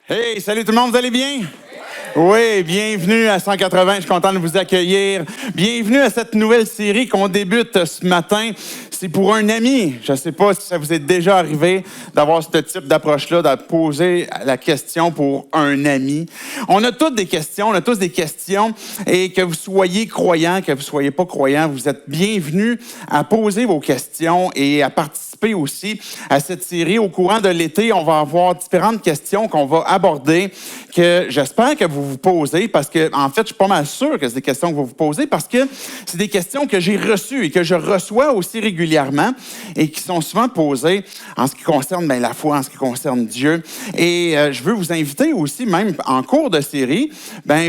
Hey, salut tout le monde, vous allez bien? Oui, bienvenue à 180, je suis content de vous accueillir. Bienvenue à cette nouvelle série qu'on débute ce matin. C'est pour un ami. Je ne sais pas si ça vous est déjà arrivé d'avoir ce type d'approche-là, de poser la question pour un ami. On a toutes des questions, et que vous soyez croyant, que vous ne soyez pas croyant, vous êtes bienvenus à poser vos questions et à participer aussi à cette série. Au courant de l'été, on va avoir différentes questions qu'on va aborder, que j'espère que vous vous posez, parce que, en fait, je suis pas mal sûr que c'est des questions que vous vous posez, parce que c'est des questions que j'ai reçues et que je reçois aussi régulièrement et qui sont souvent posées en ce qui concerne la foi, en ce qui concerne Dieu. Et je veux vous inviter aussi, même en cours de série,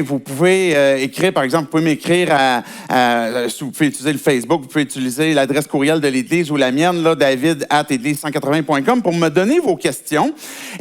vous pouvez écrire, par exemple, vous pouvez m'écrire vous pouvez utiliser le Facebook, vous pouvez utiliser l'adresse courriel de l'Église ou la mienne, là, david@église180.com, pour me donner vos questions.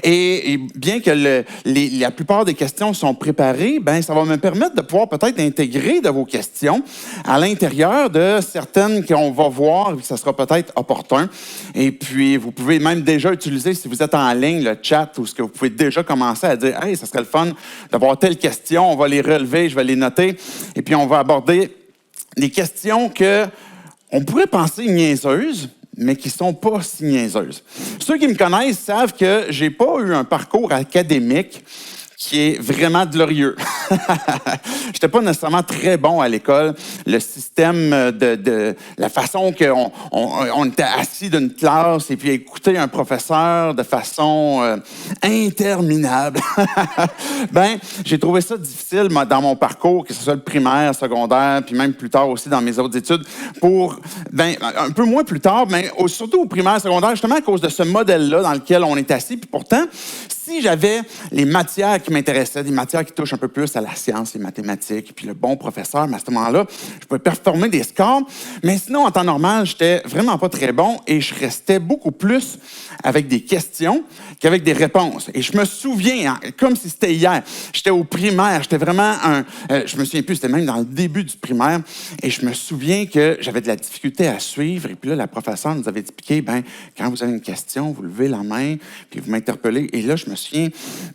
Et bien que la plupart des questions sont préparées, ça va me permettre de pouvoir peut-être intégrer de vos questions à l'intérieur de certaines qu'on va voir, et ça sera peut-être opportun. Et puis, vous pouvez même déjà utiliser, si vous êtes en ligne, le chat, où ce que vous pouvez déjà commencer à dire « Hey, ça serait le fun d'avoir telle question, on va les relever, je vais les noter. » Et puis, on va aborder des questions qu'on pourrait penser niaiseuses, mais qui ne sont pas si niaiseuses. Ceux qui me connaissent savent que je n'ai pas eu un parcours académique qui est vraiment glorieux. Je n'étais pas nécessairement très bon à l'école. Le système de la façon qu'on était assis d'une classe et puis écouter un professeur de façon interminable. J'ai trouvé ça difficile dans mon parcours, que ce soit le primaire, secondaire, puis même plus tard aussi dans mes autres études. Un peu moins plus tard, mais surtout au primaire, secondaire, justement à cause de ce modèle-là dans lequel on est assis. Puis pourtant, si j'avais les matières qui m'intéressaient, des matières qui touchent un peu plus à la science, les mathématiques, puis le bon professeur, mais à ce moment-là, je pouvais performer des scores. Mais sinon, en temps normal, j'étais vraiment pas très bon et je restais beaucoup plus avec des questions qu'avec des réponses. Et je me souviens, comme si c'était hier, j'étais au primaire, j'étais vraiment je me souviens plus, c'était même dans le début du primaire, et je me souviens que j'avais de la difficulté à suivre. Et puis là, la professeure nous avait expliqué, quand vous avez une question, vous levez la main, puis vous m'interpellez. Et là, je me souviens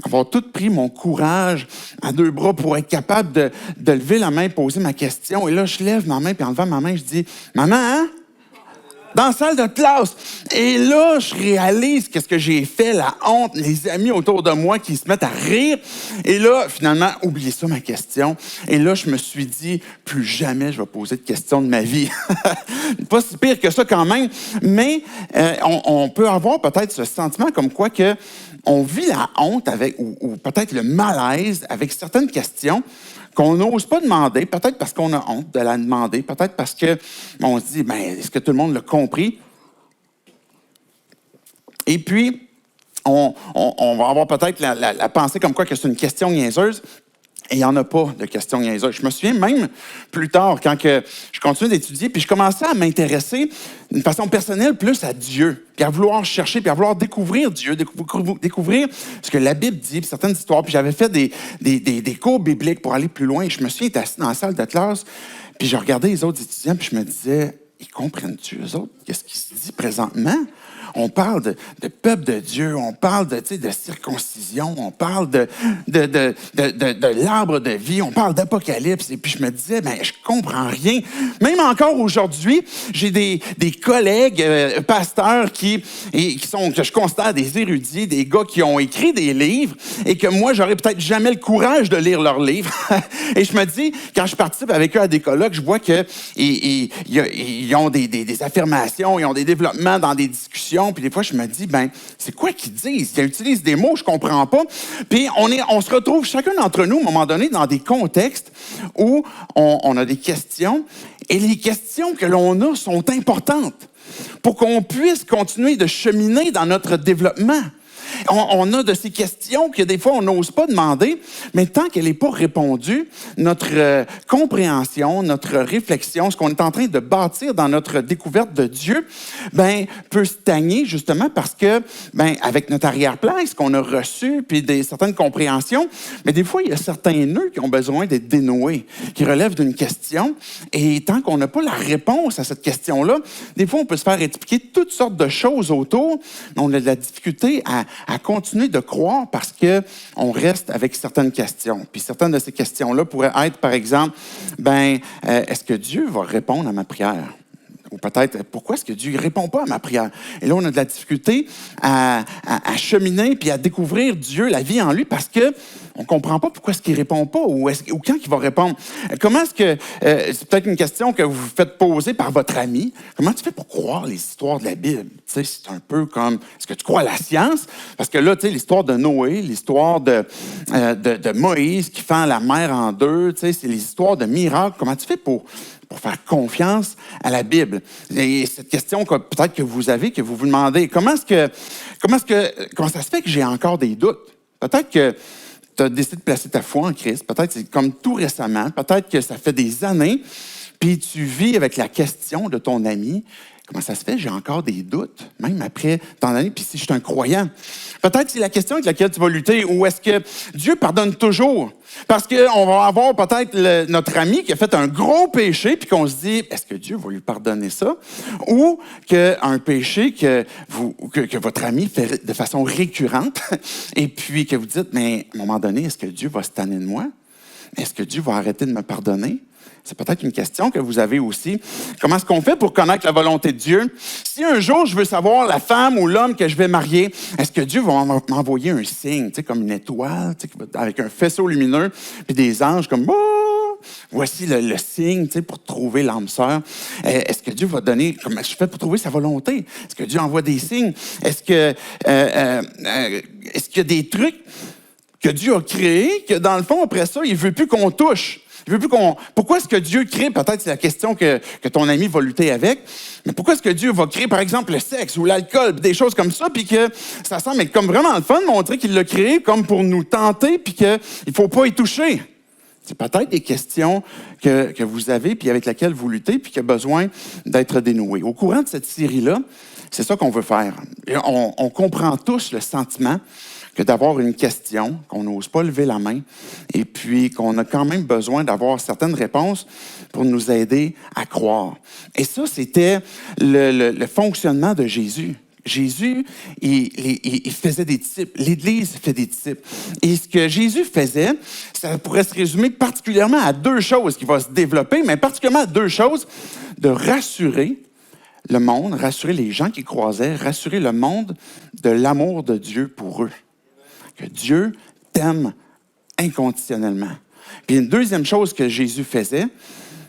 avoir tout pris mon courage à deux bras pour être capable de lever la main, poser ma question. Et là, je lève ma main, puis en levant ma main, je dis « Maman, hein? » Dans la salle de classe. Et là, je réalise qu'est-ce que j'ai fait, la honte, les amis autour de moi qui se mettent à rire. Et là, finalement, oubliez ça, ma question. Et là, je me suis dit, plus jamais je vais poser de questions de ma vie. Pas si pire que ça quand même, mais on peut avoir peut-être ce sentiment comme quoi que on vit la honte ou peut-être le malaise avec certaines questions qu'on n'ose pas demander, peut-être parce qu'on a honte de la demander, peut-être parce qu'on se dit, est-ce que tout le monde l'a compris? Et puis, on va avoir peut-être la pensée comme quoi que c'est une question niaiseuse. Et il n'y en a pas de questions niaiseuses. Je me souviens même plus tard, quand je continuais d'étudier, puis je commençais à m'intéresser d'une façon personnelle plus à Dieu, puis à vouloir chercher, puis à vouloir découvrir Dieu, découvrir ce que la Bible dit, puis certaines histoires. Puis j'avais fait des cours bibliques pour aller plus loin. Et je me souviens être assis dans la salle de classe, puis je regardais les autres étudiants, puis je me disais, ils comprennent-tu, eux autres, qu'est-ce qui se dit présentement? On parle de peuple de Dieu, on parle de circoncision, on parle de l'arbre de vie, on parle d'Apocalypse. Et puis je me disais, je comprends rien. Même encore aujourd'hui, j'ai des collègues pasteurs que je considère des érudits, des gars qui ont écrit des livres et que moi, j'aurais peut-être jamais le courage de lire leurs livres. Et je me dis, quand je participe avec eux à des colloques, je vois qu'ils ont des affirmations, ils ont des développements dans des discussions. Puis des fois, je me dis, c'est quoi qu'ils disent? Ils utilisent des mots, je comprends pas. Puis on se retrouve chacun d'entre nous, à un moment donné, dans des contextes où on a des questions. Et les questions que l'on a sont importantes pour qu'on puisse continuer de cheminer dans notre développement. On a de ces questions que des fois, on n'ose pas demander, mais tant qu'elle n'est pas répondue, notre compréhension, notre réflexion, ce qu'on est en train de bâtir dans notre découverte de Dieu, peut stagner justement parce que, avec notre arrière-plan, ce qu'on a reçu, puis certaines compréhensions, mais des fois, il y a certains nœuds qui ont besoin d'être dénoués, qui relèvent d'une question, et tant qu'on n'a pas la réponse à cette question-là, des fois, on peut se faire expliquer toutes sortes de choses autour, mais on a de la difficulté à continuer de croire parce qu'on reste avec certaines questions. Puis certaines de ces questions-là pourraient être, par exemple, est-ce que Dieu va répondre à ma prière? Ou peut-être, pourquoi est-ce que Dieu ne répond pas à ma prière? Et là, on a de la difficulté à cheminer puis à découvrir Dieu, la vie en lui, parce que on ne comprend pas pourquoi est-ce qu'il ne répond pas ou quand il va répondre. Comment est-ce que, c'est peut-être une question que vous vous faites poser par votre ami, comment tu fais pour croire les histoires de la Bible? Tu sais, c'est un peu comme, est-ce que tu crois à la science? Parce que là, tu sais, l'histoire de Noé, l'histoire de Moïse qui fend la mer en deux, tu sais, c'est les histoires de miracles. Comment tu fais pour faire confiance à la Bible? Et cette question que peut-être que vous avez, que vous vous demandez, comment ça se fait que j'ai encore des doutes? Peut-être que tu as décidé de placer ta foi en Christ. Peut-être c'est comme tout récemment. Peut-être que ça fait des années. Puis tu vis avec la question de ton ami. Comment ça se fait? J'ai encore des doutes, même après tant d'années. Puis si je suis un croyant, peut-être c'est la question avec laquelle tu vas lutter. Ou est-ce que Dieu pardonne toujours? Parce qu'on va avoir peut-être notre ami qui a fait un gros péché, puis qu'on se dit, est-ce que Dieu va lui pardonner ça? Ou qu'un péché que votre ami fait de façon récurrente, et puis que vous dites, mais à un moment donné, est-ce que Dieu va se tanner de moi? Est-ce que Dieu va arrêter de me pardonner? C'est peut-être une question que vous avez aussi. Comment est-ce qu'on fait pour connaître la volonté de Dieu? Si un jour je veux savoir la femme ou l'homme que je vais marier, est-ce que Dieu va m'envoyer un signe, tu sais, comme une étoile, tu sais, avec un faisceau lumineux, puis des anges comme oh, voici le signe, tu sais, pour trouver l'âme sœur. Est-ce que Dieu va donner, comment je fais pour trouver sa volonté? Est-ce que Dieu envoie des signes? Est-ce qu'il y a des trucs que Dieu a créés que dans le fond après ça, il veut plus qu'on touche? Pourquoi est-ce que Dieu crée, peut-être c'est la question que ton ami va lutter avec, mais pourquoi est-ce que Dieu va créer, par exemple, le sexe ou l'alcool, des choses comme ça, puis que ça semble être comme vraiment le fun de montrer qu'il l'a créé comme pour nous tenter, puis qu'il ne faut pas y toucher? C'est peut-être des questions que vous avez, puis avec lesquelles vous luttez, puis qui a besoin d'être dénouées. Au courant de cette série-là, c'est ça qu'on veut faire. Et on comprend tous le sentiment que d'avoir une question, qu'on n'ose pas lever la main, et puis qu'on a quand même besoin d'avoir certaines réponses pour nous aider à croire. Et ça, c'était le fonctionnement de Jésus. Jésus, il faisait des disciples. L'Église fait des disciples. Et ce que Jésus faisait, ça pourrait se résumer particulièrement à deux choses qui vont se développer, mais particulièrement à deux choses: de rassurer le monde, rassurer les gens qui croisaient, rassurer le monde de l'amour de Dieu pour eux. Que Dieu t'aime inconditionnellement. Puis une deuxième chose que Jésus faisait,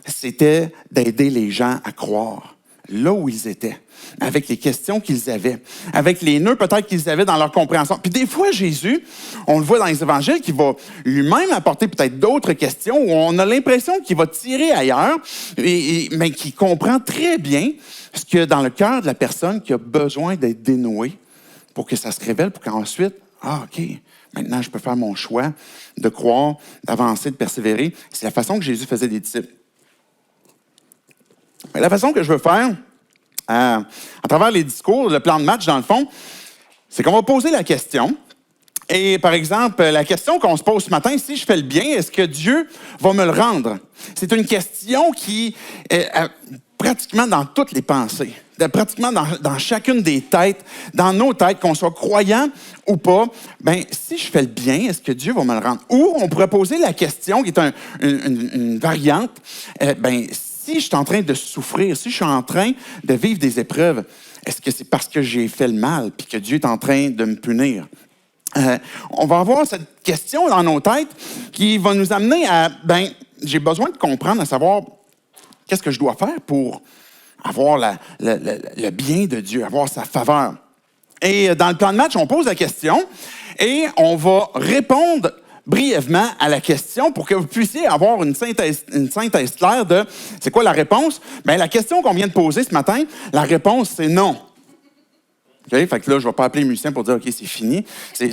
c'était d'aider les gens à croire là où ils étaient, avec les questions qu'ils avaient, avec les nœuds peut-être qu'ils avaient dans leur compréhension. Puis des fois, Jésus, on le voit dans les évangiles, qu'il va lui-même apporter peut-être d'autres questions où on a l'impression qu'il va tirer ailleurs, mais qu'il comprend très bien ce qu'il y a dans le cœur de la personne qui a besoin d'être dénouée pour que ça se révèle, pour qu'ensuite, OK, maintenant je peux faire mon choix de croire, d'avancer, de persévérer. C'est la façon que Jésus faisait des disciples. Mais la façon que je veux faire, à travers les discours, le plan de match, dans le fond, c'est qu'on va poser la question. Et par exemple, la question qu'on se pose ce matin, si je fais le bien, est-ce que Dieu va me le rendre? C'est une question qui est pratiquement dans toutes les pensées, pratiquement dans chacune des têtes, dans nos têtes, qu'on soit croyant ou pas. Si je fais le bien, est-ce que Dieu va me le rendre? Ou on pourrait poser la question, qui est une variante, si je suis en train de souffrir, si je suis en train de vivre des épreuves, est-ce que c'est parce que j'ai fait le mal puis que Dieu est en train de me punir? On va avoir cette question dans nos têtes qui va nous amener à, j'ai besoin de comprendre, à savoir qu'est-ce que je dois faire pour avoir le bien de Dieu, avoir sa faveur. Et dans le plan de match, on pose la question et on va répondre brièvement à la question pour que vous puissiez avoir une synthèse claire de c'est quoi la réponse. La question qu'on vient de poser ce matin, la réponse, c'est non. Okay? Fait que là, je ne vais pas appeler les musiciens pour dire OK, c'est fini.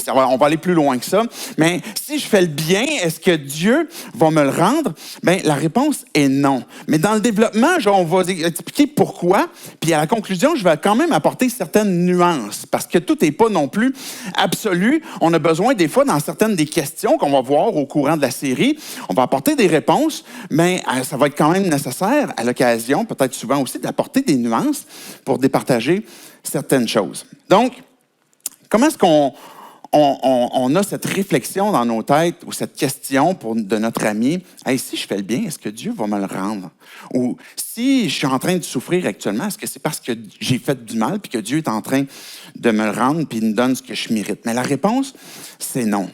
On va aller plus loin que ça. Mais si je fais le bien, est-ce que Dieu va me le rendre? La réponse est non. Mais dans le développement, on va expliquer pourquoi. Puis à la conclusion, je vais quand même apporter certaines nuances. Parce que tout n'est pas non plus absolu. On a besoin, des fois, dans certaines des questions qu'on va voir au courant de la série, on va apporter des réponses, mais ça va être quand même nécessaire, à l'occasion, peut-être souvent aussi, d'apporter des nuances pour départager certaines choses. Donc, comment est-ce qu'on on a cette réflexion dans nos têtes ou cette question de notre ami, « Hey, si je fais le bien, est-ce que Dieu va me le rendre? » Ou « Si je suis en train de souffrir actuellement, est-ce que c'est parce que j'ai fait du mal puis que Dieu est en train de me le rendre puis il me donne ce que je mérite? » Mais la réponse, c'est non.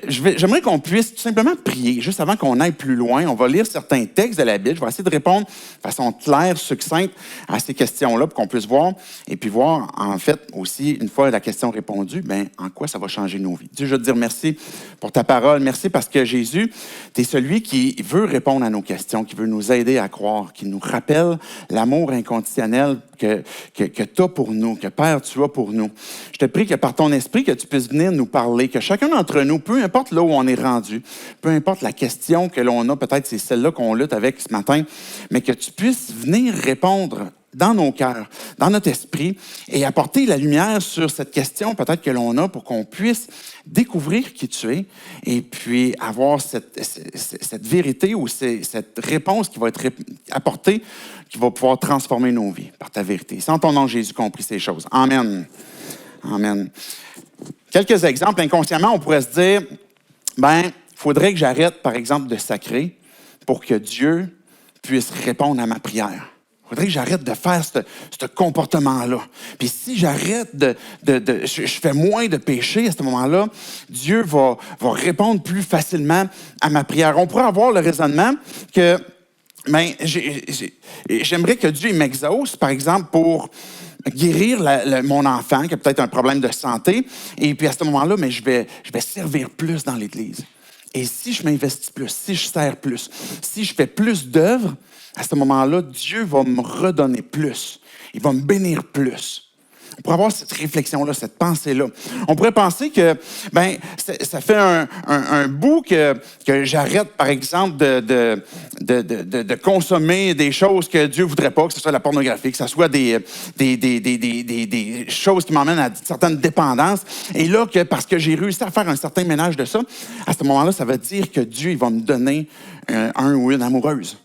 J'aimerais qu'on puisse tout simplement prier, juste avant qu'on aille plus loin. On va lire certains textes de la Bible. Je vais essayer de répondre de façon claire, succincte à ces questions-là pour qu'on puisse voir et puis voir, en fait, aussi, une fois la question répondue, en quoi ça va changer nos vies. Dieu, je veux te dire merci pour ta parole. Merci parce que Jésus, tu es celui qui veut répondre à nos questions, qui veut nous aider à croire, qui nous rappelle l'amour inconditionnel que tu as pour nous, que Père, tu as pour nous. Je te prie que par ton esprit, que tu puisses venir nous parler, que chacun d'entre nous, peu importe là où on est rendu, peu importe la question que l'on a, peut-être c'est celle-là qu'on lutte avec ce matin, mais que tu puisses venir répondre dans nos cœurs, dans notre esprit, et apporter la lumière sur cette question peut-être que l'on a pour qu'on puisse découvrir qui tu es et puis avoir cette vérité ou cette réponse qui va être apportée, qui va pouvoir transformer nos vies par ta vérité. C'est en ton nom, Jésus, qu'on prie ces choses. Amen. Amen. Quelques exemples. Inconsciemment, on pourrait se dire, il faudrait que j'arrête, par exemple, de sacrer pour que Dieu puisse répondre à ma prière. Il faudrait que j'arrête de faire ce comportement-là. Puis si j'arrête je fais moins de péché à ce moment-là, Dieu va répondre plus facilement à ma prière. On pourrait avoir le raisonnement que j'aimerais que Dieu m'exauce, par exemple, pour guérir mon enfant qui a peut-être un problème de santé. Et puis à ce moment-là, je vais servir plus dans l'Église. Et si je m'investis plus, si je sers plus, si je fais plus d'œuvres, à ce moment-là, Dieu va me redonner plus. Il va me bénir plus. On pourrait avoir cette réflexion-là, cette pensée-là. On pourrait penser que, ça fait un bout que j'arrête, par exemple, de consommer des choses que Dieu voudrait pas, que ce soit la pornographie, que ce soit des choses qui m'emmènent à certaines dépendances. Et là, parce que j'ai réussi à faire un certain ménage de ça, à ce moment-là, ça veut dire que Dieu, il va me donner un ou une amoureuse.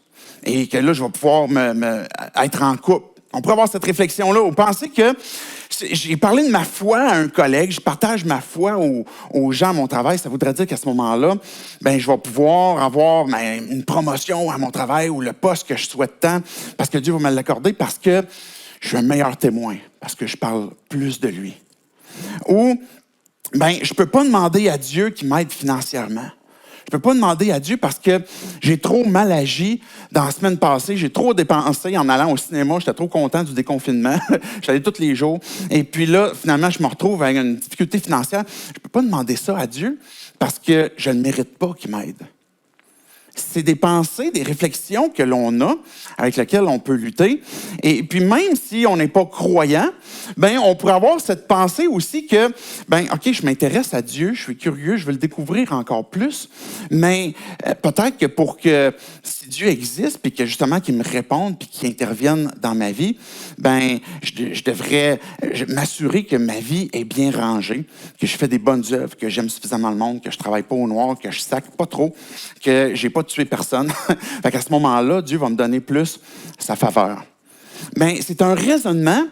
Et que là, je vais pouvoir être en couple. On pourrait avoir cette réflexion-là, ou penser que j'ai parlé de ma foi à un collègue, je partage ma foi aux gens à mon travail, ça voudrait dire qu'à ce moment-là, je vais pouvoir avoir une promotion à mon travail ou le poste que je souhaite tant, parce que Dieu va me l'accorder, parce que je suis un meilleur témoin, parce que je parle plus de lui. Ou, je ne peux pas demander à Dieu qu'il m'aide financièrement. Je ne peux pas demander à Dieu parce que j'ai trop mal agi dans la semaine passée. J'ai trop dépensé en allant au cinéma. J'étais trop content du déconfinement. J'allais tous les jours. Et puis là, finalement, je me retrouve avec une difficulté financière. Je ne peux pas demander ça à Dieu parce que je ne mérite pas qu'il m'aide. C'est des pensées, des réflexions que l'on a, avec lesquelles on peut lutter. Et puis même si on n'est pas croyant, on pourrait avoir cette pensée aussi que, OK, je m'intéresse à Dieu, je suis curieux, je veux le découvrir encore plus, mais peut-être que pour que, si Dieu existe, puis que justement qu'il me réponde, puis qu'il intervienne dans ma vie, je devrais m'assurer que ma vie est bien rangée, que je fais des bonnes œuvres, que j'aime suffisamment le monde, que je travaille pas au noir, que je sacre pas trop, que j'ai pas tué personne. Fait qu'à ce moment-là, Dieu va me donner plus sa faveur. C'est un raisonnement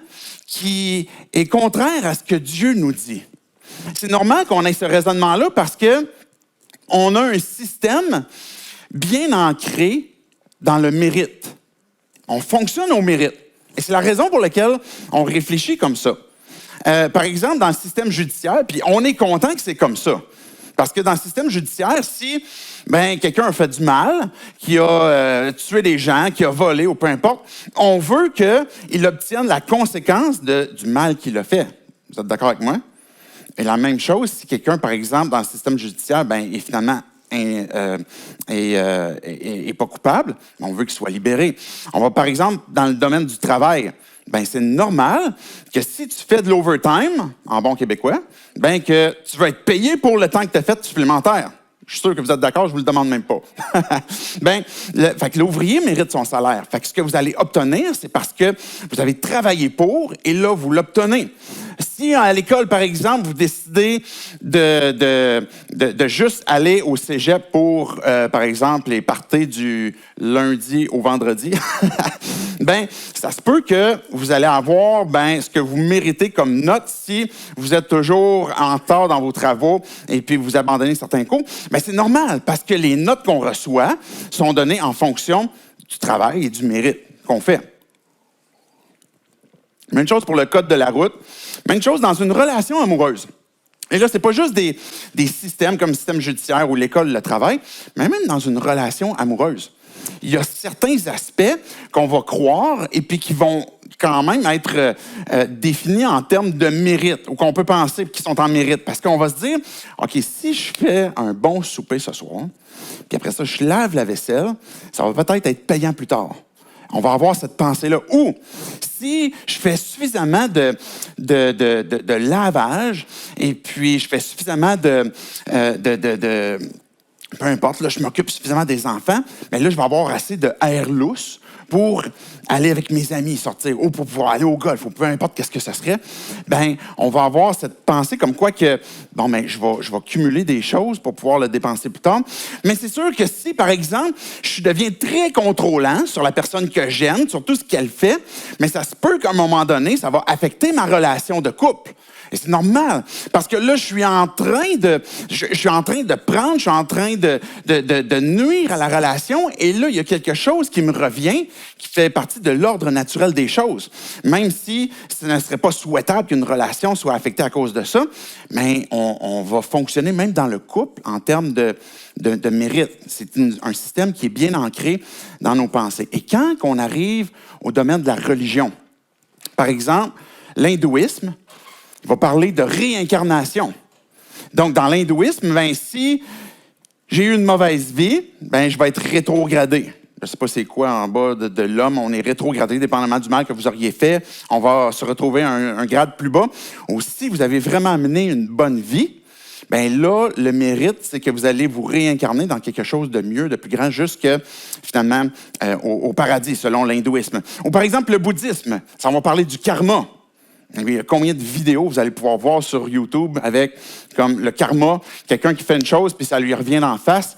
qui est contraire à ce que Dieu nous dit. C'est normal qu'on ait ce raisonnement-là parce que on a un système bien ancré dans le mérite. On fonctionne au mérite. Et c'est la raison pour laquelle on réfléchit comme ça. Par exemple, dans le système judiciaire, puis on est content que c'est comme ça. Parce que dans le système judiciaire, si quelqu'un a fait du mal, qui a tué des gens, qui a volé ou peu importe, on veut qu'il obtienne la conséquence du mal qu'il a fait. Vous êtes d'accord avec moi? Et la même chose, si quelqu'un, par exemple, dans le système judiciaire, est finalement est pas coupable, on veut qu'il soit libéré. On va, par exemple, dans le domaine du travail, c'est normal que si tu fais de l'overtime, en bon québécois, que tu vas être payé pour le temps que tu as fait supplémentaire. Je suis sûr que vous êtes d'accord, je vous le demande même pas. Fait que l'ouvrier mérite son salaire. Fait que ce que vous allez obtenir, c'est parce que vous avez travaillé pour, et là, vous l'obtenez. Si à l'école, par exemple, vous décidez de juste aller au cégep pour, par exemple, les parties du lundi au vendredi, ben ça se peut que vous allez avoir ce que vous méritez comme note si vous êtes toujours en retard dans vos travaux et puis vous abandonnez certains cours. Ben c'est normal parce que les notes qu'on reçoit sont données en fonction du travail et du mérite qu'on fait. Même chose pour le code de la route. Même chose dans une relation amoureuse. Et là, c'est pas juste des systèmes comme le système judiciaire ou l'école, le travail, mais même dans une relation amoureuse. Il y a certains aspects qu'on va croire et puis qui vont quand même être définis en termes de mérite ou qu'on peut penser qu'ils sont en mérite. Parce qu'on va se dire, OK, si je fais un bon souper ce soir, puis après ça, je lave la vaisselle, ça va peut-être être payant plus tard. On va avoir cette pensée-là. Ou si je fais suffisamment de lavage et puis je fais suffisamment peu importe, là, je m'occupe suffisamment des enfants, mais là, je vais avoir assez de air lousse pour aller avec mes amis, sortir, ou pour pouvoir aller au golf, ou peu importe qu'est-ce que ce serait. On va avoir cette pensée comme quoi que, je vais cumuler des choses pour pouvoir le dépenser plus tard. Mais c'est sûr que si, par exemple, je deviens très contrôlant sur la personne que j'aime, sur tout ce qu'elle fait, mais ça se peut qu'à un moment donné, ça va affecter ma relation de couple. Et c'est normal, parce que là, je suis en train de prendre, je suis en train de nuire à la relation, et là, il y a quelque chose qui me revient, qui fait partie de l'ordre naturel des choses. Même si ce ne serait pas souhaitable qu'une relation soit affectée à cause de ça, mais on va fonctionner même dans le couple en termes de mérite. C'est un système qui est bien ancré dans nos pensées. Et quand on arrive au domaine de la religion, par exemple, l'hindouisme, il va parler de réincarnation. Donc, dans l'hindouisme, si j'ai eu une mauvaise vie, je vais être rétrogradé. Je ne sais pas c'est quoi en bas de l'homme, on est rétrogradé dépendamment du mal que vous auriez fait. On va se retrouver à un grade plus bas. Ou si vous avez vraiment mené une bonne vie, là, le mérite, c'est que vous allez vous réincarner dans quelque chose de mieux, de plus grand, jusque finalement au paradis, selon l'hindouisme. Ou par exemple, le bouddhisme, ça va parler du karma. Il y a combien de vidéos vous allez pouvoir voir sur YouTube avec comme le karma, quelqu'un qui fait une chose puis ça lui revient en face.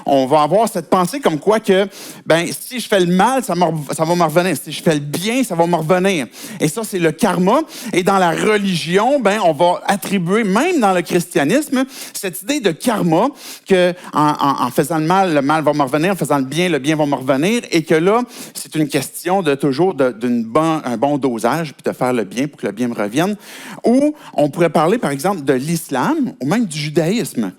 On va avoir cette pensée comme quoi que si je fais le mal, ça va me revenir. Si je fais le bien, ça va me revenir. Et ça, c'est le karma. Et dans la religion, on va attribuer, même dans le christianisme, cette idée de karma que en faisant le mal va me revenir. En faisant le bien va me revenir. Et que là, c'est une question de toujours un bon dosage puis de faire le bien pour que le bien me revienne. Ou on pourrait parler, par exemple, de l'islam ou même du judaïsme.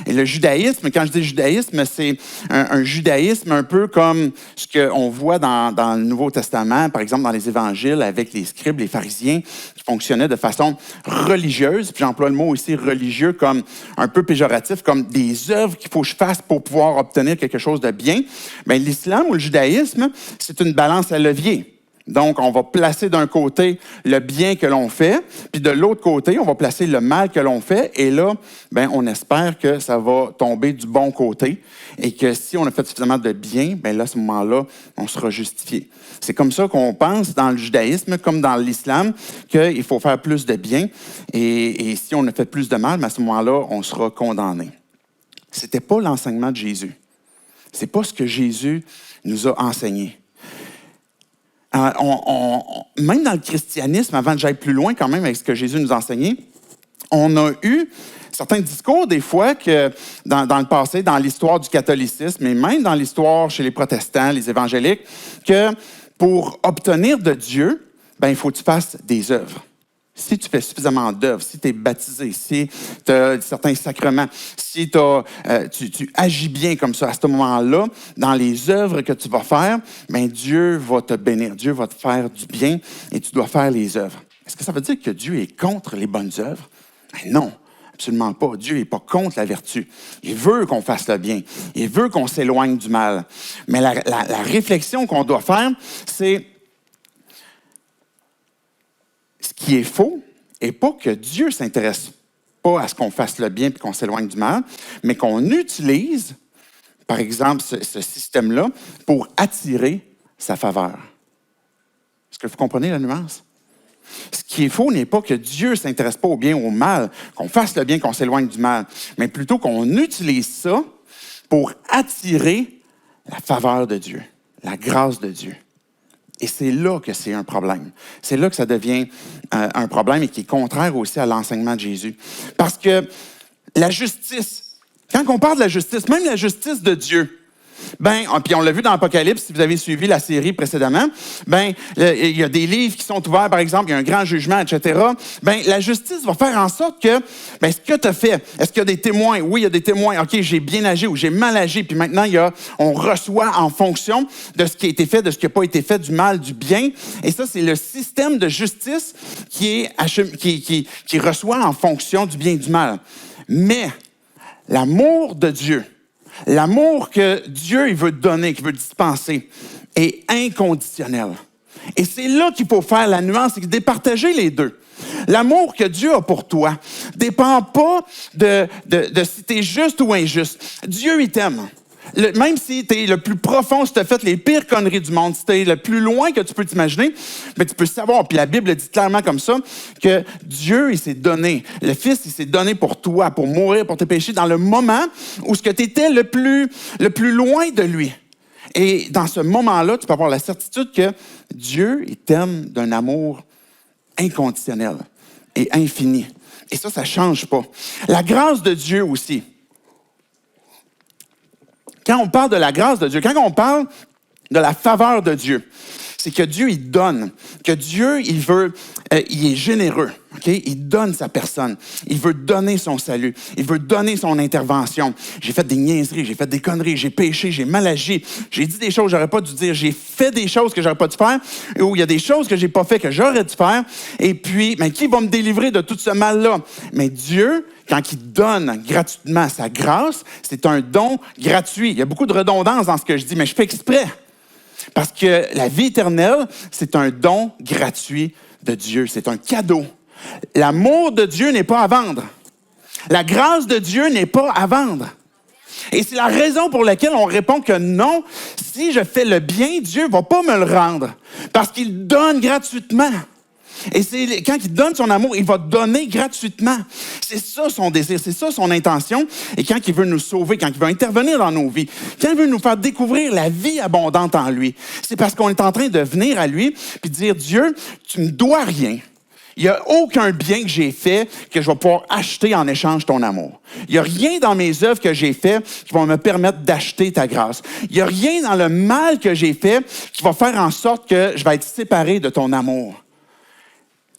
Et le judaïsme, quand je dis judaïsme, c'est un judaïsme un peu comme ce qu'on voit dans le Nouveau Testament, par exemple dans les évangiles avec les scribes, les pharisiens, qui fonctionnaient de façon religieuse. Puis j'emploie le mot aussi religieux comme un peu péjoratif, comme des œuvres qu'il faut que je fasse pour pouvoir obtenir quelque chose de bien. L'islam ou le judaïsme, c'est une balance à levier. Donc, on va placer d'un côté le bien que l'on fait, puis de l'autre côté, on va placer le mal que l'on fait. Et là, on espère que ça va tomber du bon côté et que si on a fait suffisamment de bien, là, à ce moment-là, on sera justifié. C'est comme ça qu'on pense dans le judaïsme, comme dans l'islam, qu'il faut faire plus de bien. Et si on a fait plus de mal, à ce moment-là, on sera condamné. C'était pas l'enseignement de Jésus. C'est pas ce que Jésus nous a enseigné. Même dans le christianisme, avant que j'aille plus loin quand même avec ce que Jésus nous a enseigné, on a eu certains discours des fois que dans le passé, dans l'histoire du catholicisme et même dans l'histoire chez les protestants, les évangéliques, que pour obtenir de Dieu, il faut que tu fasses des œuvres. Si tu fais suffisamment d'œuvres, si tu es baptisé, si tu as certains sacrements, si tu agis bien comme ça à ce moment-là, dans les œuvres que tu vas faire, Dieu va te bénir, Dieu va te faire du bien et tu dois faire les œuvres. Est-ce que ça veut dire que Dieu est contre les bonnes œuvres? Non, absolument pas. Dieu n'est pas contre la vertu. Il veut qu'on fasse le bien. Il veut qu'on s'éloigne du mal. Mais la réflexion qu'on doit faire, c'est ce qui est faux et pas que Dieu ne s'intéresse pas à ce qu'on fasse le bien et qu'on s'éloigne du mal, mais qu'on utilise, par exemple, ce système-là pour attirer sa faveur. Est-ce que vous comprenez la nuance? Ce qui est faux n'est pas que Dieu ne s'intéresse pas au bien ou au mal, qu'on fasse le bien, qu'on s'éloigne du mal, mais plutôt qu'on utilise ça pour attirer la faveur de Dieu, la grâce de Dieu. Et c'est là que c'est un problème. C'est là que ça devient un problème et qui est contraire aussi à l'enseignement de Jésus. Parce que la justice, quand on parle de la justice, même la justice de Dieu, puis on l'a vu dans l'Apocalypse, si vous avez suivi la série précédemment, il y a des livres qui sont ouverts, par exemple, il y a un grand jugement, etc. La justice va faire en sorte que, ce que tu as fait, est-ce qu'il y a des témoins? Oui, il y a des témoins. OK, j'ai bien agi ou j'ai mal agi. Puis maintenant, on reçoit en fonction de ce qui a été fait, de ce qui n'a pas été fait, du mal, du bien. Et ça, c'est le système de justice qui reçoit en fonction du bien et du mal. Mais l'amour de Dieu, l'amour que Dieu il veut te donner, qu'il veut te dispenser, est inconditionnel. Et c'est là qu'il faut faire la nuance, c'est de départager les deux. L'amour que Dieu a pour toi ne dépend pas de si tu es juste ou injuste. Dieu, il t'aime. Même si tu es le plus profond, si tu as fait les pires conneries du monde, si tu es le plus loin que tu peux t'imaginer, tu peux savoir, puis la Bible dit clairement comme ça, que Dieu, il s'est donné, le Fils, il s'est donné pour toi, pour mourir pour tes péchés, dans le moment où tu étais le plus loin de lui. Et dans ce moment-là, tu peux avoir la certitude que Dieu, il t'aime d'un amour inconditionnel et infini. Et ça ne change pas. La grâce de Dieu aussi. Quand on parle de la grâce de Dieu, quand on parle de la faveur de Dieu, c'est que Dieu, il donne, que Dieu, il est généreux, OK? Il donne sa personne. Il veut donner son salut. Il veut donner son intervention. J'ai fait des niaiseries, j'ai fait des conneries, j'ai péché, j'ai mal agi, j'ai dit des choses que j'aurais pas dû dire, j'ai fait des choses que j'aurais pas dû faire, ou il y a des choses que j'ai pas fait que j'aurais dû faire, et puis, qui va me délivrer de tout ce mal-là? Mais Dieu, quand il donne gratuitement sa grâce, c'est un don gratuit. Il y a beaucoup de redondance dans ce que je dis, mais je fais exprès. Parce que la vie éternelle, c'est un don gratuit de Dieu. C'est un cadeau. L'amour de Dieu n'est pas à vendre. La grâce de Dieu n'est pas à vendre. Et c'est la raison pour laquelle on répond que non, si je fais le bien, Dieu ne va pas me le rendre. Parce qu'il donne gratuitement. Et quand il donne son amour, il va donner gratuitement. C'est ça son désir, c'est ça son intention. Et quand il veut nous sauver, quand il veut intervenir dans nos vies, quand il veut nous faire découvrir la vie abondante en lui, c'est parce qu'on est en train de venir à lui et de dire, Dieu, tu ne me dois rien. Il n'y a aucun bien que j'ai fait que je vais pouvoir acheter en échange de ton amour. Il n'y a rien dans mes œuvres que j'ai fait qui va me permettre d'acheter ta grâce. Il n'y a rien dans le mal que j'ai fait qui va faire en sorte que je vais être séparé de ton amour.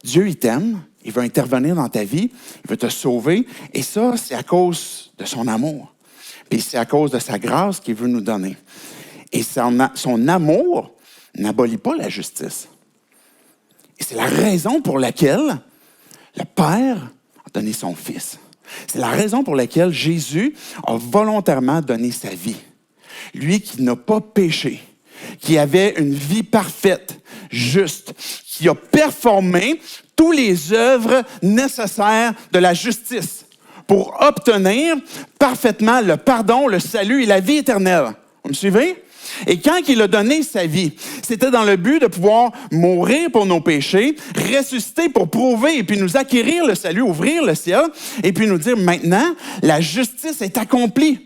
Dieu, il t'aime, il veut intervenir dans ta vie, il veut te sauver, et ça, c'est à cause de son amour. Puis c'est à cause de sa grâce qu'il veut nous donner. Et son amour n'abolit pas la justice. Et c'est la raison pour laquelle le Père a donné son Fils. C'est la raison pour laquelle Jésus a volontairement donné sa vie. Lui qui n'a pas péché, qui avait une vie parfaite, juste, qui a performé toutes les œuvres nécessaires de la justice pour obtenir parfaitement le pardon, le salut et la vie éternelle. Vous me suivez? Et quand il a donné sa vie, c'était dans le but de pouvoir mourir pour nos péchés, ressusciter pour prouver et puis nous acquérir le salut, ouvrir le ciel, et puis nous dire maintenant, la justice est accomplie.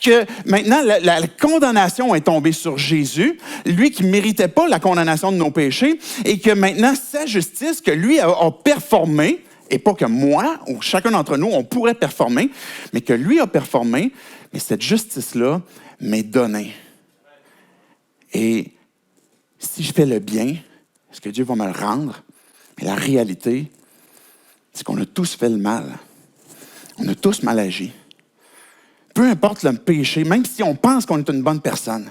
Que maintenant, la condamnation est tombée sur Jésus, lui qui ne méritait pas la condamnation de nos péchés, et que maintenant, sa justice que lui a performée, et pas que moi ou chacun d'entre nous, on pourrait performer, mais que lui a performé, mais cette justice-là m'est donnée. Et si je fais le bien, est-ce que Dieu va me le rendre? Mais la réalité, c'est qu'on a tous fait le mal. On a tous mal agi. Peu importe le péché, même si on pense qu'on est une bonne personne,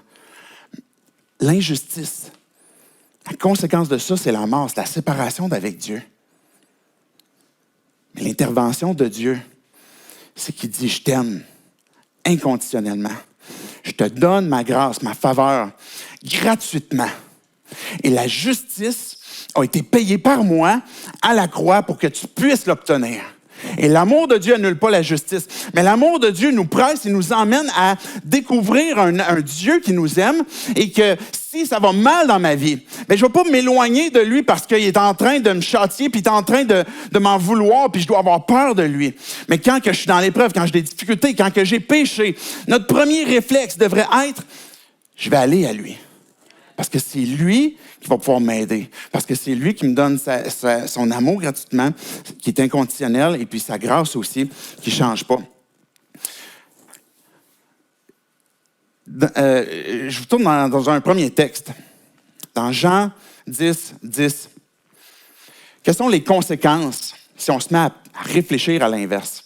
l'injustice, la conséquence de ça, c'est la mort, c'est la séparation d'avec Dieu. Mais l'intervention de Dieu, c'est qu'il dit « Je t'aime inconditionnellement. Je te donne ma grâce, ma faveur, gratuitement. Et la justice a été payée par moi à la croix pour que tu puisses l'obtenir. Et l'amour de Dieu annule pas la justice. Mais l'amour de Dieu nous presse et nous emmène à découvrir un Dieu qui nous aime et que si ça va mal dans ma vie, bien, je ne vais pas m'éloigner de lui parce qu'il est en train de me châtier puis il est en train de m'en vouloir puis je dois avoir peur de lui. Mais quand que je suis dans l'épreuve, quand j'ai des difficultés, quand que j'ai péché, notre premier réflexe devrait être, je vais aller à lui. Parce que c'est lui qui va pouvoir m'aider. Parce que c'est lui qui me donne son amour gratuitement, qui est inconditionnel, et puis sa grâce aussi, qui ne change pas. Je vous tourne dans un premier texte. Dans Jean 10, 10. Quelles sont les conséquences si on se met à réfléchir à l'inverse?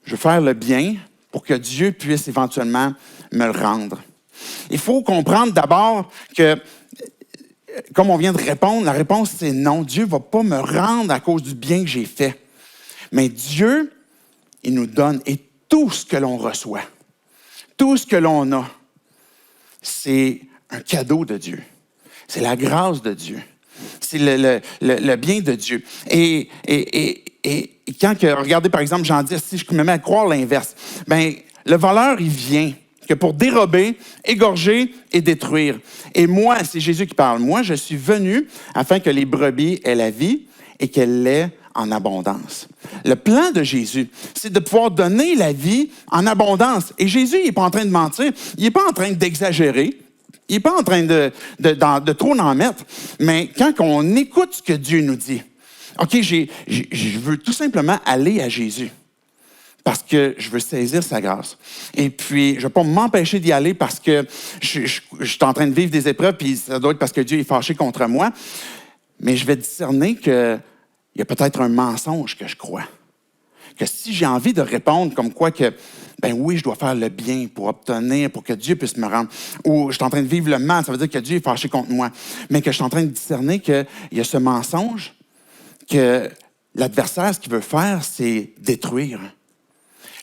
Je veux faire le bien pour que Dieu puisse éventuellement me le rendre. Il faut comprendre d'abord que, comme on vient de répondre, la réponse c'est non. Dieu ne va pas me rendre à cause du bien que j'ai fait. Mais Dieu, il nous donne, et tout ce que l'on reçoit, tout ce que l'on a, c'est un cadeau de Dieu. C'est la grâce de Dieu. C'est le bien de Dieu. Et quand, regardez par exemple Jean 10, si je me mets à croire l'inverse, bien, le voleur, il vient que pour dérober, égorger et détruire. Et moi, c'est Jésus qui parle, moi, je suis venu afin que les brebis aient la vie et qu'elle l'ait en abondance. Le plan de Jésus, c'est de pouvoir donner la vie en abondance. Et Jésus, il n'est pas en train de mentir, il n'est pas en train d'exagérer, il n'est pas en train de trop en mettre. Mais quand on écoute ce que Dieu nous dit, OK, je veux tout simplement aller à Jésus. Parce que je veux saisir sa grâce. Et puis, je ne vais pas m'empêcher d'y aller parce que je suis en train de vivre des épreuves, puis ça doit être parce que Dieu est fâché contre moi. Mais je vais discerner qu'il y a peut-être un mensonge que je crois. Que si j'ai envie de répondre comme quoi que, ben oui, je dois faire le bien pour obtenir, pour que Dieu puisse me rendre, ou je suis en train de vivre le mal, ça veut dire que Dieu est fâché contre moi, mais que je suis en train de discerner qu'il y a ce mensonge, que l'adversaire, ce qu'il veut faire, c'est détruire.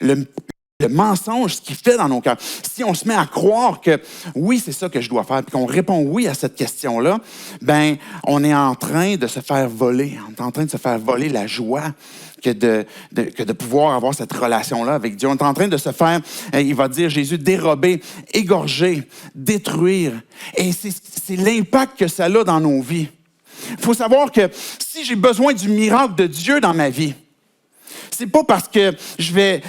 Le mensonge, ce qu'il fait dans nos cœurs. Si on se met à croire que oui, c'est ça que je dois faire, puis qu'on répond oui à cette question-là, ben, on est en train de se faire voler. On est en train de se faire voler la joie que de pouvoir avoir cette relation-là avec Dieu. On est en train de se faire, il va dire Jésus, dérober, égorger, détruire. Et c'est l'impact que ça a dans nos vies. Il faut savoir que si j'ai besoin du miracle de Dieu dans ma vie, c'est pas parce que je vais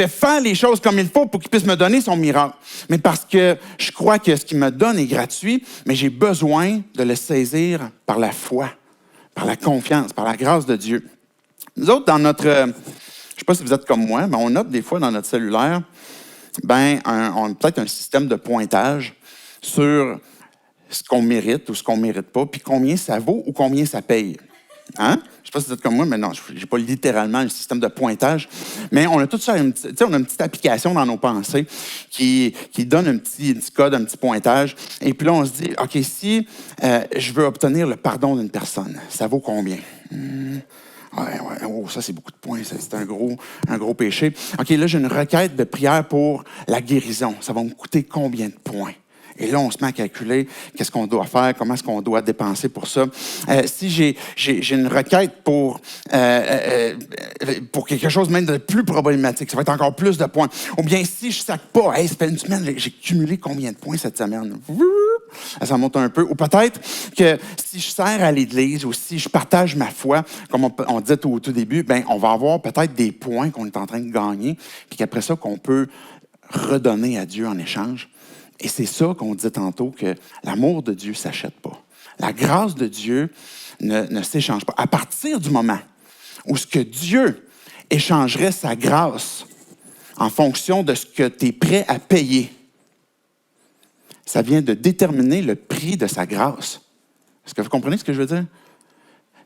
faire les choses comme il faut pour qu'il puisse me donner son miracle, mais parce que je crois que ce qu'il me donne est gratuit, mais j'ai besoin de le saisir par la foi, par la confiance, par la grâce de Diu. Nous autres, dans notre... je ne sais pas si vous êtes comme moi, mais on note des fois dans notre cellulaire, on a peut-être un système de pointage sur ce qu'on mérite ou ce qu'on ne mérite pas, puis combien ça vaut ou combien ça paye. Hein? Je ne sais pas si vous êtes comme moi, mais non, je n'ai pas littéralement un système de pointage. Mais on a tout ça, on a une petite application dans nos pensées qui donne un petit code, un petit pointage. Et puis là, on se dit, OK, si je veux obtenir le pardon d'une personne, ça vaut combien? Ça, c'est beaucoup de points. C'est un gros péché. OK, là, j'ai une requête de prière pour la guérison. Ça va me coûter combien de points? Et là, on se met à calculer qu'est-ce qu'on doit faire, comment est-ce qu'on doit dépenser pour ça. Si j'ai une requête pour quelque chose même de plus problématique, ça va être encore plus de points. Ou bien si je ne sac pas, ça fait une semaine, j'ai cumulé combien de points cette semaine? Ça monte un peu. Ou peut-être que si je sers à l'Église ou si je partage ma foi, comme on disait au tout début, ben on va avoir peut-être des points qu'on est en train de gagner, puis qu'après ça, qu'on peut redonner à Dieu en échange. Et c'est ça qu'on disait tantôt, que l'amour de Dieu ne s'achète pas. La grâce de Dieu ne s'échange pas. À partir du moment où ce que Dieu échangerait sa grâce en fonction de ce que tu es prêt à payer, ça vient de déterminer le prix de sa grâce. Est-ce que vous comprenez ce que je veux dire?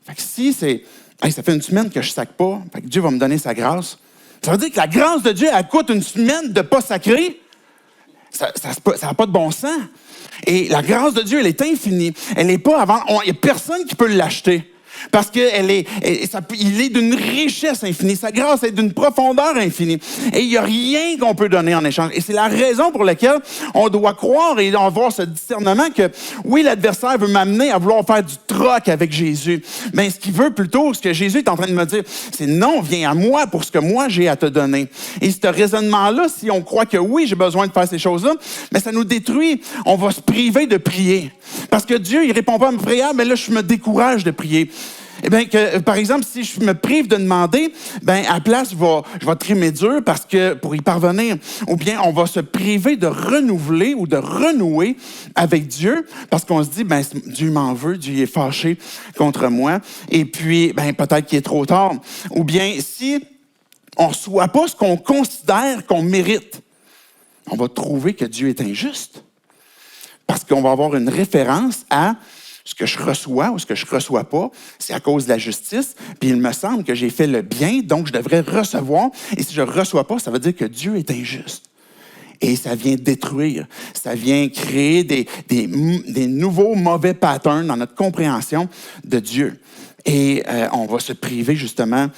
Fait que si c'est ça fait une semaine que je ne sacre pas, fait que Dieu va me donner sa grâce, ça veut dire que la grâce de Dieu, elle coûte une semaine de ne pas sacrer? Ça n'a pas de bon sens. Et la grâce de Dieu, elle est infinie. Elle n'est pas avant. Il n'y a personne qui peut l'acheter. Parce qu'il est d'une richesse infinie. Sa grâce est d'une profondeur infinie. Et il n'y a rien qu'on peut donner en échange. Et c'est la raison pour laquelle on doit croire et avoir ce discernement que, oui, l'adversaire veut m'amener à vouloir faire du troc avec Jésus. Mais ce qu'il veut plutôt, ce que Jésus est en train de me dire, c'est non, viens à moi pour ce que moi j'ai à te donner. Et ce raisonnement-là, si on croit que oui, j'ai besoin de faire ces choses-là, mais ça nous détruit. On va se priver de prier. Parce que Dieu, il ne répond pas à mes prières, mais là, je me décourage de prier. Eh bien, par exemple, si je me prive de demander, ben à la place, je vais trimer dur parce que pour y parvenir, ou bien on va se priver de renouveler ou de renouer avec Dieu parce qu'on se dit, ben Dieu m'en veut, Dieu est fâché contre moi, et puis ben peut-être qu'il est trop tard. Ou bien si on ne reçoit pas ce qu'on considère qu'on mérite, on va trouver que Dieu est injuste parce qu'on va avoir une référence à ce que je reçois ou ce que je ne reçois pas, c'est à cause de la justice. Puis il me semble que j'ai fait le bien, donc je devrais recevoir. Et si je ne reçois pas, ça veut dire que Dieu est injuste. Et ça vient détruire, ça vient créer des nouveaux mauvais patterns dans notre compréhension de Dieu. Et on va se priver justement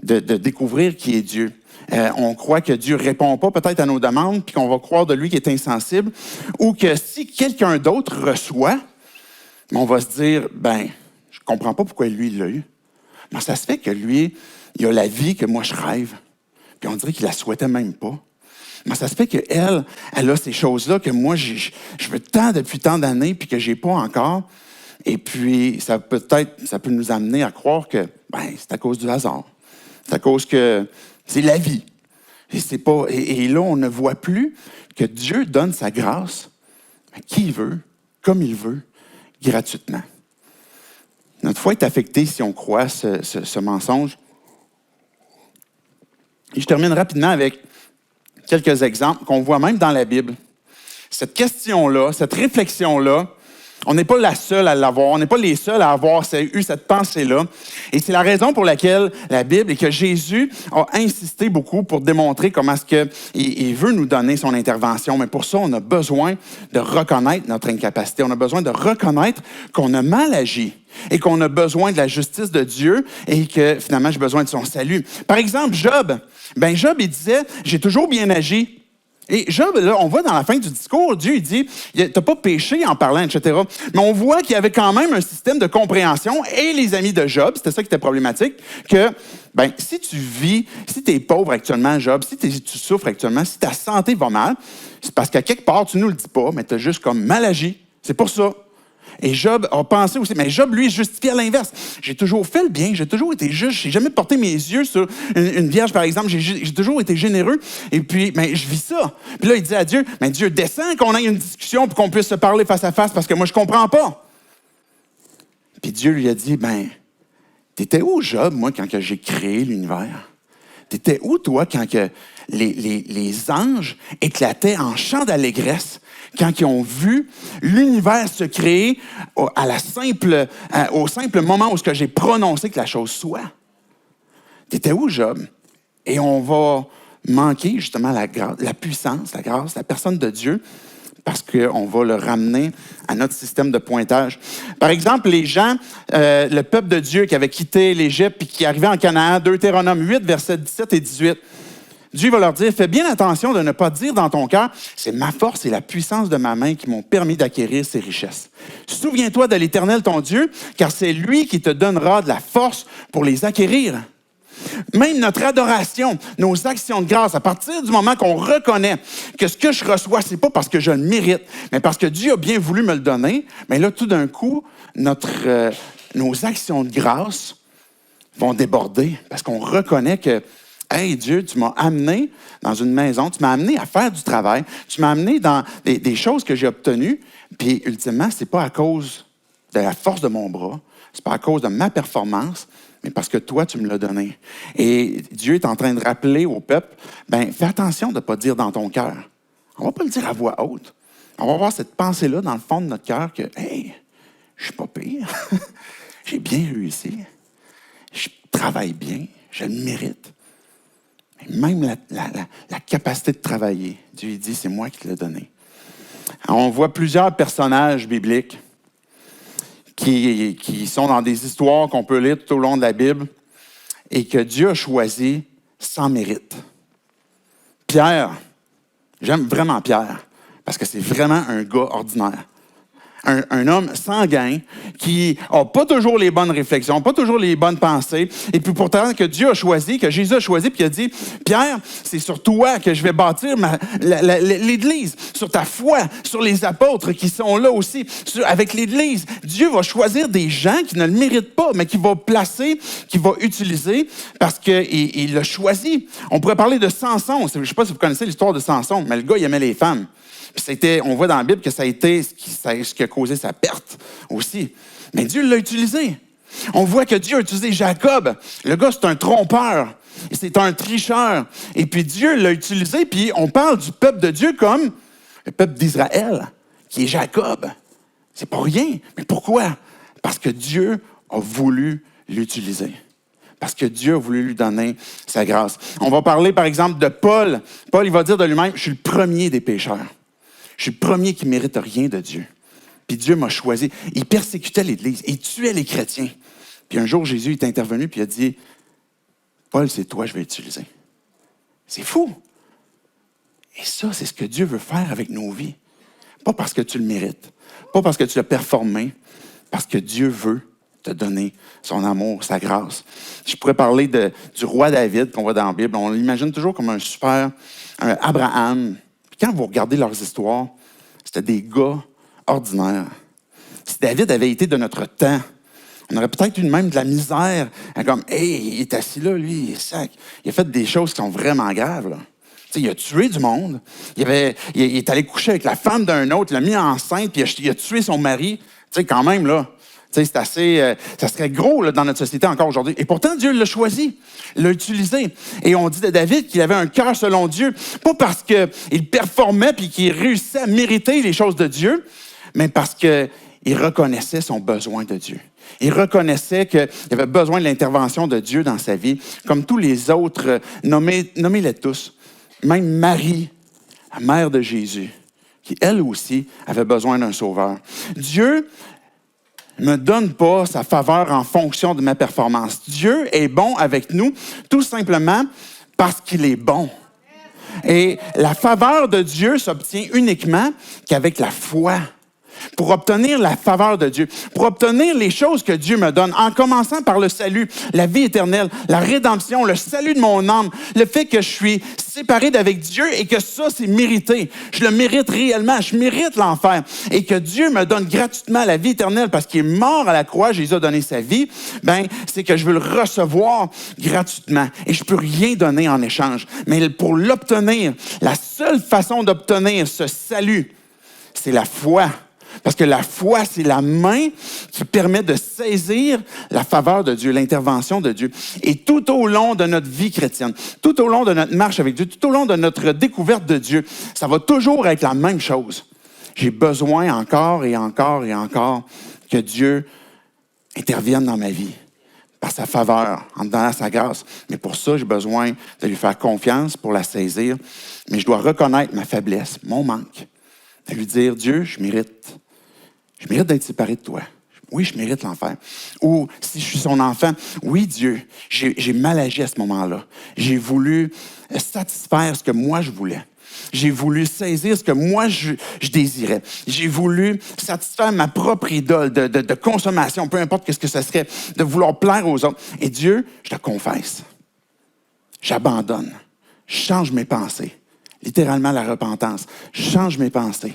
de découvrir qui est Dieu. On croit que Dieu ne répond pas peut-être à nos demandes, puis qu'on va croire de lui qu'il est insensible, ou que si quelqu'un d'autre reçoit, on va se dire, ben, je comprends pas pourquoi lui, il l'a eu. Mais ça se fait que lui, il a la vie que moi, je rêve. Puis on dirait qu'il la souhaitait même pas. Mais ça se fait qu'elle, elle a ces choses-là que moi, je veux tant depuis tant d'années, puis que j'ai pas encore. Et puis, ça peut nous amener à croire que, ben, c'est à cause du hasard. C'est à cause que c'est la vie. Et c'est pas, et là, on ne voit plus que Dieu donne sa grâce à qui il veut, comme il veut, gratuitement. Notre foi est affectée si on croit ce mensonge. Et je termine rapidement avec quelques exemples qu'on voit même dans la Bible. Cette question-là, cette réflexion-là, on n'est pas la seule à l'avoir, on n'est pas les seuls à avoir eu cette pensée-là. Et c'est la raison pour laquelle la Bible et que Jésus a insisté beaucoup pour démontrer comment est-ce qu'il veut nous donner son intervention. Mais pour ça, on a besoin de reconnaître notre incapacité. On a besoin de reconnaître qu'on a mal agi et qu'on a besoin de la justice de Dieu et que finalement, j'ai besoin de son salut. Par exemple, Job. Ben Job, il disait, j'ai toujours bien agi. Et Job, là, on voit dans la fin du discours, Dieu il dit, t'as pas péché en parlant, etc. Mais on voit qu'il y avait quand même un système de compréhension, et les amis de Job, c'était ça qui était problématique, que, ben, si tu vis, si tu es pauvre actuellement, Job, si tu souffres actuellement, si ta santé va mal, c'est parce qu'à quelque part, tu nous le dis pas, mais tu as juste comme mal agi. C'est pour ça. Et Job a pensé aussi, mais Job, lui, justifiait à l'inverse. J'ai toujours fait le bien, j'ai toujours été juste, j'ai jamais porté mes yeux sur une vierge, par exemple, j'ai toujours été généreux, et puis, ben, je vis ça. Puis là, il dit à Dieu, mais Dieu, descend qu'on ait une discussion pour qu'on puisse se parler face à face, parce que moi, je comprends pas. Puis Dieu lui a dit, ben, t'étais où, Job, moi, quand que j'ai créé l'univers? T'étais où, toi, quand que les anges éclataient en chants d'allégresse, quand ils ont vu l'univers se créer au simple moment où j'ai prononcé que la chose soit? T'étais où, Job? Et on va manquer justement la puissance, la grâce, la personne de Dieu, parce qu'on va le ramener à notre système de pointage. Par exemple, les gens, le peuple de Dieu qui avait quitté l'Égypte et qui arrivait en Canaan, Deutéronome 8, versets 17 et 18, Dieu va leur dire, fais bien attention de ne pas dire dans ton cœur, c'est ma force et la puissance de ma main qui m'ont permis d'acquérir ces richesses. Souviens-toi de l'Éternel ton Dieu, car c'est lui qui te donnera de la force pour les acquérir. Même notre adoration, nos actions de grâce, à partir du moment qu'on reconnaît que ce que je reçois, c'est pas parce que je le mérite, mais parce que Dieu a bien voulu me le donner, mais là, tout d'un coup, nos actions de grâce vont déborder parce qu'on reconnaît que hey Dieu, tu m'as amené dans une maison, tu m'as amené à faire du travail, tu m'as amené dans des choses que j'ai obtenues, puis ultimement, c'est pas à cause de la force de mon bras, c'est pas à cause de ma performance, mais parce que toi, tu me l'as donné. Et Dieu est en train de rappeler au peuple, ben fais attention de ne pas dire dans ton cœur. On ne va pas le dire à voix haute. On va avoir cette pensée-là dans le fond de notre cœur que, hey, je suis pas pire, j'ai bien réussi, je travaille bien, je le mérite. Même la capacité de travailler, Dieu dit, c'est moi qui te l'ai donné. Alors, on voit plusieurs personnages bibliques qui sont dans des histoires qu'on peut lire tout au long de la Bible et que Dieu a choisi sans mérite. Pierre, j'aime vraiment Pierre parce que c'est vraiment un gars ordinaire. Un homme sanguin qui n'a pas toujours les bonnes réflexions, pas toujours les bonnes pensées, et puis pourtant que Dieu a choisi, que Jésus a choisi, puis il a dit, Pierre, c'est sur toi que je vais bâtir l'Église, sur ta foi, sur les apôtres qui sont là aussi, avec l'Église. Dieu va choisir des gens qui ne le méritent pas, mais qui va placer, qui va utiliser, parce qu'il l'a choisi. On pourrait parler de Samson. Je ne sais pas si vous connaissez l'histoire de Samson, mais le gars, il aimait les femmes. On voit dans la Bible que ça a été ce qui a causé sa perte aussi. Mais Dieu l'a utilisé. On voit que Dieu a utilisé Jacob. Le gars, c'est un trompeur. C'est un tricheur. Et puis Dieu l'a utilisé. Puis on parle du peuple de Dieu comme le peuple d'Israël, qui est Jacob. C'est pas rien. Mais pourquoi? Parce que Dieu a voulu l'utiliser. Parce que Dieu a voulu lui donner sa grâce. On va parler, par exemple, de Paul. Paul, il va dire de lui-même, je suis le premier des pécheurs. Je suis le premier qui ne mérite rien de Dieu. Puis Dieu m'a choisi. Il persécutait l'Église. Il tuait les chrétiens. Puis un jour, Jésus est intervenu puis il a dit, Paul, c'est toi que je vais utiliser. C'est fou. Et ça, c'est ce que Dieu veut faire avec nos vies. Pas parce que tu le mérites. Pas parce que tu l'as performé. Parce que Dieu veut te donner son amour, sa grâce. Je pourrais parler du roi David qu'on voit dans la Bible. On l'imagine toujours comme un super Abraham. Quand vous regardez leurs histoires, c'était des gars ordinaires. Si David avait été de notre temps, on aurait peut-être eu même de la misère. Comme, hey, il est assis là, lui, il est sec. Il a fait des choses qui sont vraiment graves. Là. Il a tué du monde. Il est allé coucher avec la femme d'un autre, il l'a mis enceinte, puis il a tué son mari. Quand même, là. C'est assez, ça serait gros là, dans notre société encore aujourd'hui. Et pourtant, Dieu l'a choisi, l'a utilisé. Et on dit de David qu'il avait un cœur selon Dieu, pas parce qu'il performait puis qu'il réussissait à mériter les choses de Dieu, mais parce qu'il reconnaissait son besoin de Dieu. Il reconnaissait qu'il avait besoin de l'intervention de Dieu dans sa vie, comme tous les autres, nommez-les tous. Même Marie, la mère de Jésus, qui elle aussi avait besoin d'un sauveur. Dieu ne me donne pas sa faveur en fonction de ma performance. Dieu est bon avec nous tout simplement parce qu'il est bon. Et la faveur de Dieu s'obtient uniquement qu'avec la foi. Pour obtenir la faveur de Dieu, pour obtenir les choses que Dieu me donne, en commençant par le salut, la vie éternelle, la rédemption, le salut de mon âme, le fait que je suis séparé d'avec Dieu et que ça, c'est mérité. Je le mérite réellement, je mérite l'enfer. Et que Dieu me donne gratuitement la vie éternelle parce qu'il est mort à la croix, Jésus a donné sa vie, c'est que je veux le recevoir gratuitement. Et je peux rien donner en échange. Mais pour l'obtenir, la seule façon d'obtenir ce salut, c'est la foi. Parce que la foi, c'est la main qui permet de saisir la faveur de Dieu, l'intervention de Dieu. Et tout au long de notre vie chrétienne, tout au long de notre marche avec Dieu, tout au long de notre découverte de Dieu, ça va toujours être la même chose. J'ai besoin encore et encore et encore que Dieu intervienne dans ma vie par sa faveur, en me donnant sa grâce. Mais pour ça, j'ai besoin de lui faire confiance pour la saisir. Mais je dois reconnaître ma faiblesse, mon manque. De lui dire, Dieu, je mérite d'être séparé de toi. Oui, je mérite l'enfer. Ou si je suis son enfant, oui, Dieu, j'ai mal agi à ce moment-là. J'ai voulu satisfaire ce que moi je voulais. J'ai voulu saisir ce que moi je désirais. J'ai voulu satisfaire ma propre idole de consommation, peu importe ce que ce serait, de vouloir plaire aux autres. Et Dieu, je te confesse, j'abandonne, je change mes pensées. Littéralement la repentance. Je change mes pensées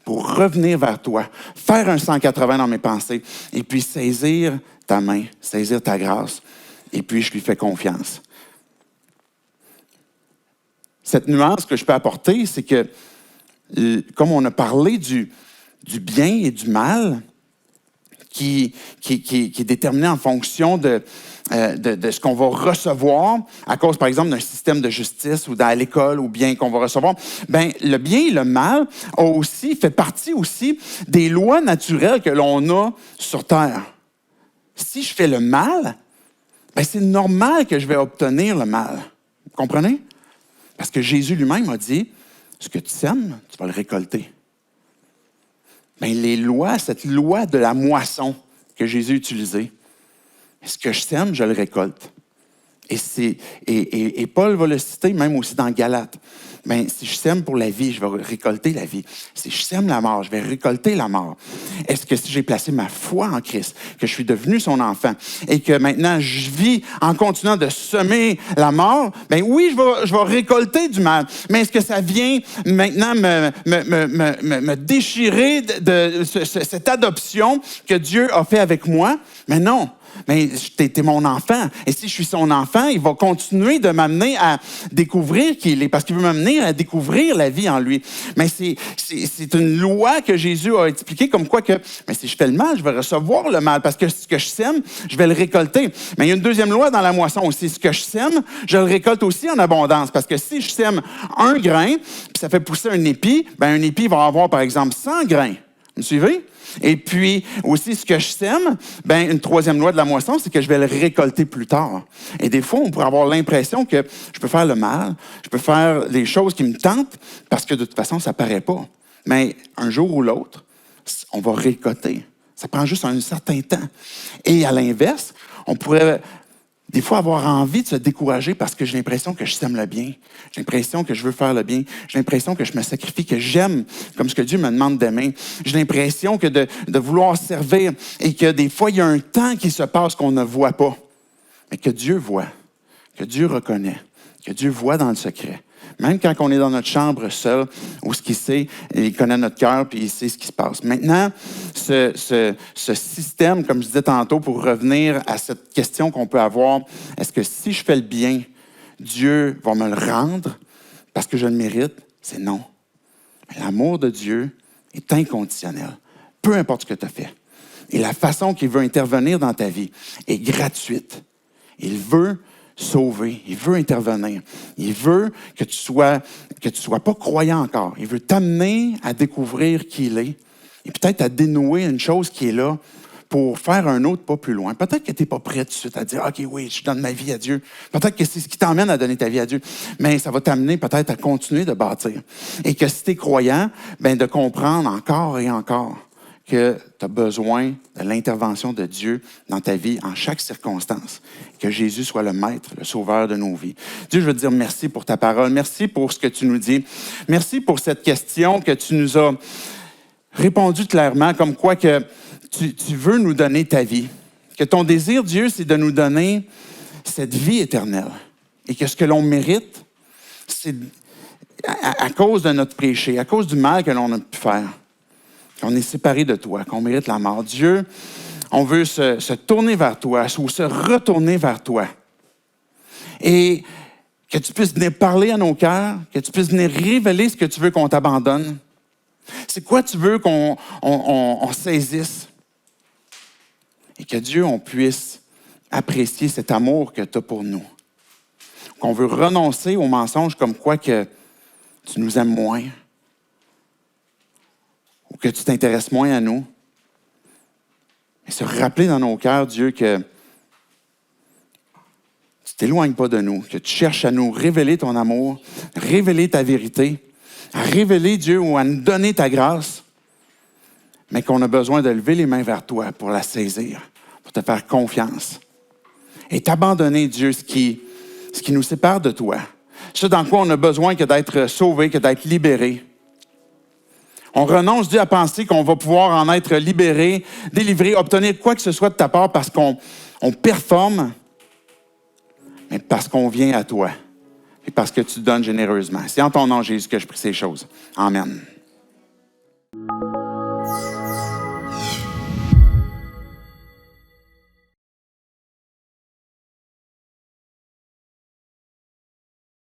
pour revenir vers toi, faire un 180 dans mes pensées et puis saisir ta main, saisir ta grâce et puis je lui fais confiance. Cette nuance que je peux apporter, c'est que comme on a parlé du bien et du mal qui est déterminé en fonction de ce qu'on va recevoir à cause, par exemple, d'un système de justice ou dans l'école ou bien qu'on va recevoir, le bien et le mal fait partie aussi des lois naturelles que l'on a sur Terre. Si je fais le mal, c'est normal que je vais obtenir le mal. Vous comprenez? Parce que Jésus lui-même a dit, ce que tu sèmes, tu vas le récolter. Les lois, cette loi de la moisson, que Jésus a utilisé. Ce que je sème, je le récolte. Et Paul va le citer même aussi dans Galates. Ben, si je sème pour la vie, je vais récolter la vie. Si je sème la mort, je vais récolter la mort. Est-ce que si j'ai placé ma foi en Christ, que je suis devenu son enfant et que maintenant je vis en continuant de semer la mort, ben oui, je vais récolter du mal. Mais est-ce que ça vient maintenant me déchirer de cette adoption que Dieu a fait avec moi? Mais non. Mais t'es mon enfant. Et si je suis son enfant, il va continuer de m'amener à découvrir qui il est, parce qu'il veut m'amener à découvrir la vie en lui. Mais c'est une loi que Jésus a expliquée comme quoi que, mais si je fais le mal, je vais recevoir le mal, parce que ce que je sème, je vais le récolter. Mais il y a une deuxième loi dans la moisson aussi. Ce que je sème, je le récolte aussi en abondance, parce que si je sème un grain, puis ça fait pousser un épi, ben un épi va avoir, par exemple, 100 grains. Vous me suivez? Et puis, aussi, ce que je sème, ben, une troisième loi de la moisson, c'est que je vais le récolter plus tard. Et des fois, on pourrait avoir l'impression que je peux faire le mal, je peux faire les choses qui me tentent, parce que de toute façon, ça ne paraît pas. Mais un jour ou l'autre, on va récolter. Ça prend juste un certain temps. Et à l'inverse, on pourrait des fois avoir envie de se décourager parce que j'ai l'impression que je sème le bien. J'ai l'impression que je veux faire le bien. J'ai l'impression que je me sacrifie, que j'aime comme ce que Dieu me demande d'aimer. J'ai l'impression que de vouloir servir et que des fois, il y a un temps qui se passe qu'on ne voit pas, mais que Dieu voit, que Dieu reconnaît, que Dieu voit dans le secret. Même quand on est dans notre chambre seul, où ce qu'il sait, il connaît notre cœur puis il sait ce qui se passe. Maintenant, ce système, comme je disais tantôt, pour revenir à cette question qu'on peut avoir, est-ce que si je fais le bien, Dieu va me le rendre parce que je le mérite? C'est non. L'amour de Dieu est inconditionnel, peu importe ce que tu as fait. Et la façon qu'il veut intervenir dans ta vie est gratuite. Il veut sauver, il veut intervenir. Il veut que tu sois pas croyant encore. Il veut t'amener à découvrir qui il est et peut-être à dénouer une chose qui est là pour faire un autre pas plus loin. Peut-être que tu n'es pas prêt tout de suite à dire « OK, oui, je donne ma vie à Dieu ». Peut-être que c'est ce qui t'emmène à donner ta vie à Dieu, mais ça va t'amener peut-être à continuer de bâtir. Et que si tu es croyant, ben de comprendre encore et encore que tu as besoin de l'intervention de Dieu dans ta vie en chaque circonstance. Que Jésus soit le maître, le sauveur de nos vies. Dieu, je veux te dire merci pour ta parole. Merci pour ce que tu nous dis. Merci pour cette question que tu nous as répondu clairement, comme quoi que tu veux nous donner ta vie. Que ton désir, Dieu, c'est de nous donner cette vie éternelle. Et que ce que l'on mérite, c'est à cause de notre péché, à cause du mal que l'on a pu faire. On est séparé de toi, qu'on mérite la mort. Dieu, on veut se tourner vers toi ou se retourner vers toi. Et que tu puisses venir parler à nos cœurs, que tu puisses venir révéler ce que tu veux qu'on t'abandonne. C'est quoi tu veux qu'on saisisse? Et que Dieu, on puisse apprécier cet amour que tu as pour nous. Qu'on veut renoncer aux mensonges comme quoi que tu nous aimes moins, ou que tu t'intéresses moins à nous. Et se rappeler dans nos cœurs, Dieu, que tu ne t'éloignes pas de nous, que tu cherches à nous révéler ton amour, révéler ta vérité, à révéler, Dieu, ou à nous donner ta grâce, mais qu'on a besoin de lever les mains vers toi pour la saisir, pour te faire confiance. Et t'abandonner, Dieu, ce qui nous sépare de toi. Ce dans quoi on a besoin que d'être sauvé, que d'être libéré. On renonce, Dieu, à penser qu'on va pouvoir en être libéré, délivré, obtenir quoi que ce soit de ta part parce qu'on performe, mais parce qu'on vient à toi et parce que tu donnes généreusement. C'est en ton nom, Jésus, que je prie ces choses. Amen.